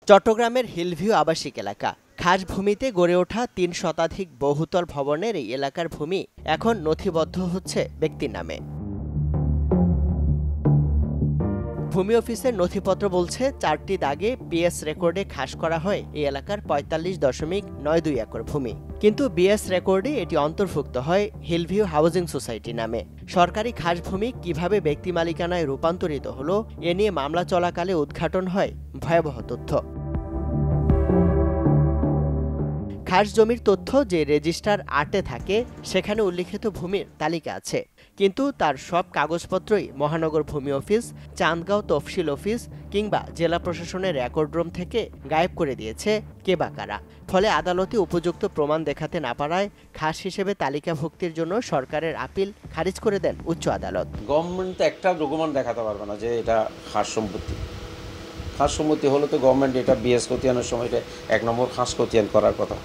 চট্টগ্রামের হিলভিউ আবাসিক এলাকা খাস ভূমিতে গড়ে ওঠা ৩ শতাধিক বহুতল ভবনের এই এলাকার ভূমি এখন নথিবদ্ধ হচ্ছে ব্যক্তির নামে। ভূমি অফিসের নথিপত্র বলছে ৪টি দাগে বিএস রেকর্ডে খাস করা হয় এই এলাকার ৪৫.৯২ একর ভূমি। কিন্তু বিএস রেকর্ডে এটি অন্তর্ভুক্ত হয় হিলভিউ হাউজিং সোসাইটি নামে। সরকারি খাস ভূমি কিভাবে ব্যক্তি মালিকানায় রূপান্তরিত হলো এ নিয়ে মামলা চলাকালে উদ্ঘাটন হয় ভয়াবহ তথ্য। খাস জমির তথ্য যে রেজিস্টার ৮-এ থাকে সেখানে উল্লিখিত ভূমির তালিকা আছে, কিন্তু তার সব কাগজপত্রই মহানগর ভূমি অফিস, চান্দগাঁও তফসিল অফিস কিংবা জেলা প্রশাসনের রেকর্ড রুম থেকে গায়েব করে দিয়েছে কে বা কারা। ফলে আদালতে উপযুক্ত প্রমাণ দেখাতে না পারায় খাস হিসেবে তালিকাভুক্তির জন্য সরকারের আপিল খারিজ করে দেন উচ্চ আদালত। গভর্নমেন্ট তো একটা ডকুমেন্ট দেখাতে পারবে না যে এটা খাস সম্পত্তি। খাস সম্পত্তি হলে তো গভর্নমেন্ট এটা বিএস খতিয়ানের সময় এটা ১ নম্বর খাস খতিয়ান করার কথা।